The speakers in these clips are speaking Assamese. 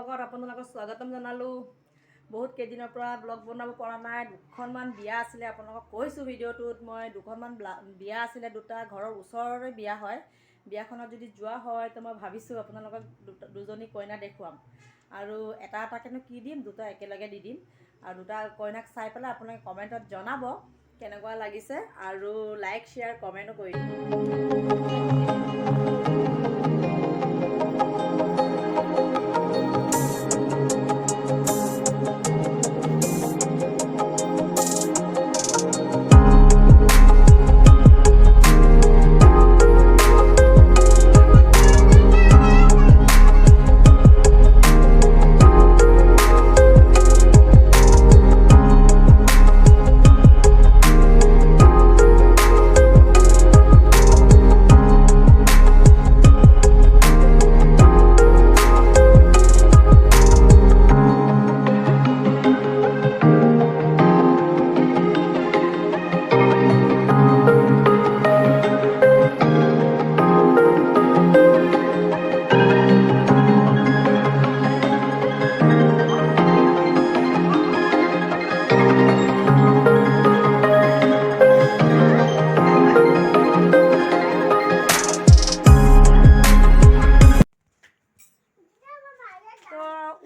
ব্লগত আপোনালোকক স্বাগতম জনালোঁ। বহুত কেইদিনৰ পৰা ব্লগ বনাব পৰা নাই। দুখনমান বিয়া আছিলে, আপোনালোকক কৈছোঁ ভিডিঅ'টোত। মই দুখনমান বিয়া আছিলে, দুটা ঘৰৰ ওচৰৰে বিয়া হয়। বিয়াখনত যদি যোৱা হয় তো মই ভাবিছোঁ আপোনালোকক দুজনী কইনা দেখুৱাম। আৰু এটা এটাকেনো কি দিম, দুটা একেলগে দি দিম। আৰু দুটা কইনাক চাই পেলাই আপোনালোকে কমেণ্টত জনাব কেনেকুৱা লাগিছে, আৰু লাইক শ্বেয়াৰ কমেণ্টো কৰি দিব।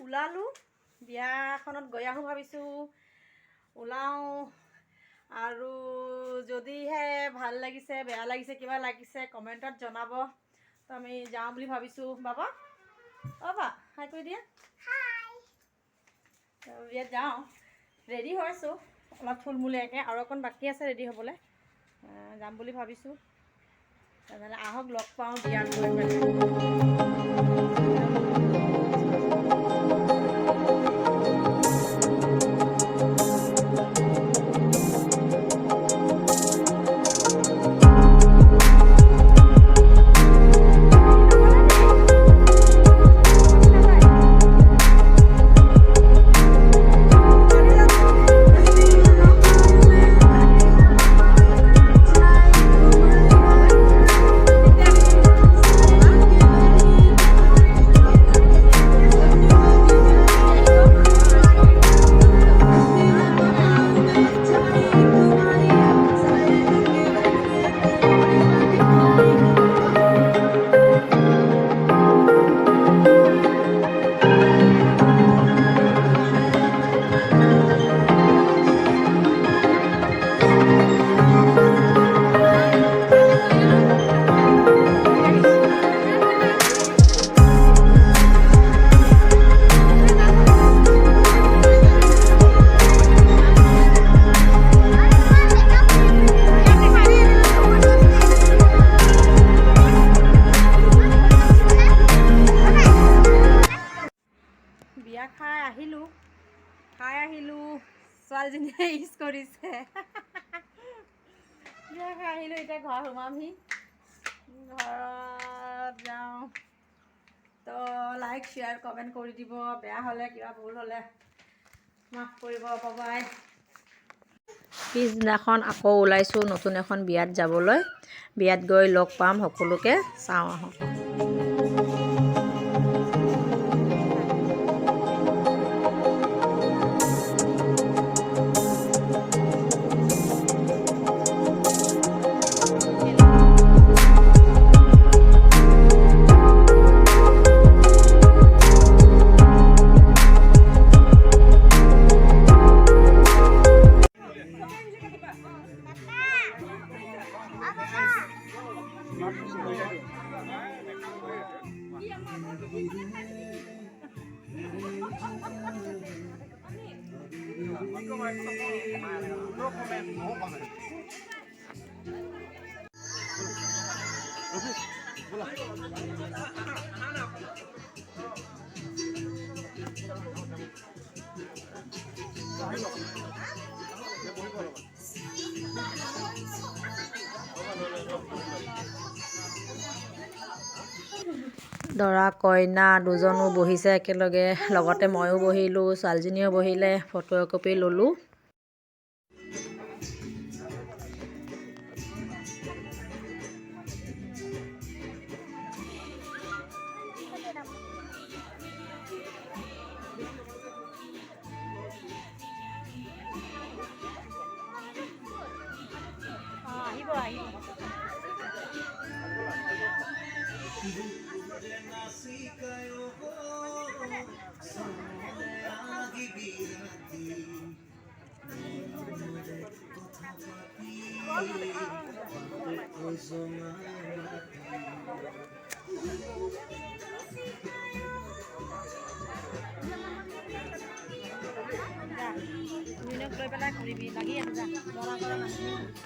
ওলালোঁ, বিয়াখনত গৈ আহোঁ ভাবিছোঁ। ওলাওঁ, আৰু যদিহে ভাল লাগিছে, বেয়া লাগিছে, কিবা লাগিছে কমেণ্টত জনাব। তো আমি যাওঁ বুলি ভাবিছোঁ। বাবা, বাবা হাই কৰি দিয়া। বিয়াত যাওঁ, ৰেডি হৈছোঁ অলপ থুলমূলীয়াকৈ, আৰু অকণ বাকী আছে ৰেডি হ'বলৈ। যাম বুলি ভাবিছোঁ। তেনেহ'লে আহক, লগ পাওঁ বিয়াত গৈ পেলাই। বিয়া খাই আহিলোঁ, ছোৱালীজনীয়ে ইউজ কৰিছে। বিয়া খাই আহিলোঁ, এতিয়া ঘৰ সোমামহি। ঘৰত যাওঁ তো লাইক শ্বেয়াৰ কমেণ্ট কৰি দিব। বেয়া হ'লে, কিবা ভুল হ'লে মাফ কৰিব পাবাই। পিছদিনাখন আকৌ ওলাইছোঁ নতুন এখন বিয়াত যাবলৈ। বিয়াত গৈ লগ পাম সকলোকে। চাওঁ আহোঁ। দৰা কইনা দুজনো বহিছে একেলগে, লগতে ময়ো বহিলোঁ, ছোৱালীজনীও বহিলে, ফটো একপি ল'লোঁ। লৈ পেলাই কৰিবি লাগি আছে যা দৰা কৰা মানুহ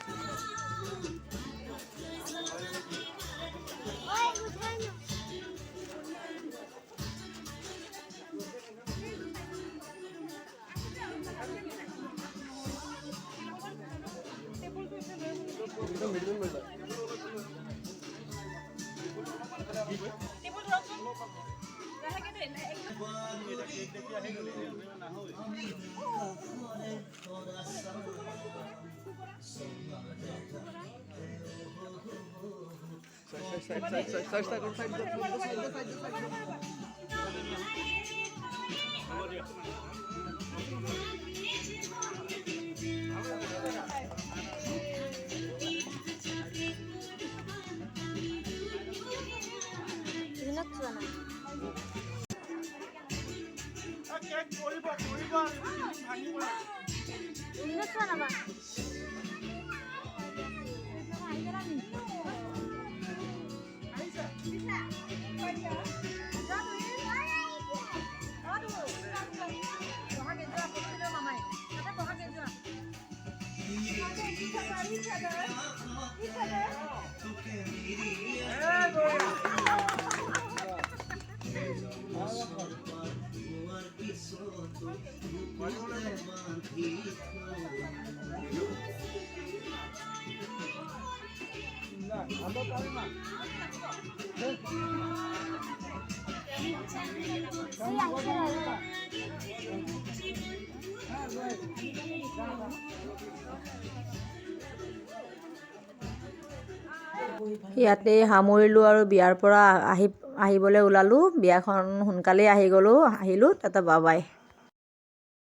ইয়াতে সামৰিলোঁ আৰু বিয়াৰ পৰা আহিবলৈ ওলালোঁ। বিয়াখন সোনকালেই আহিলোঁ। তাতে বাবাই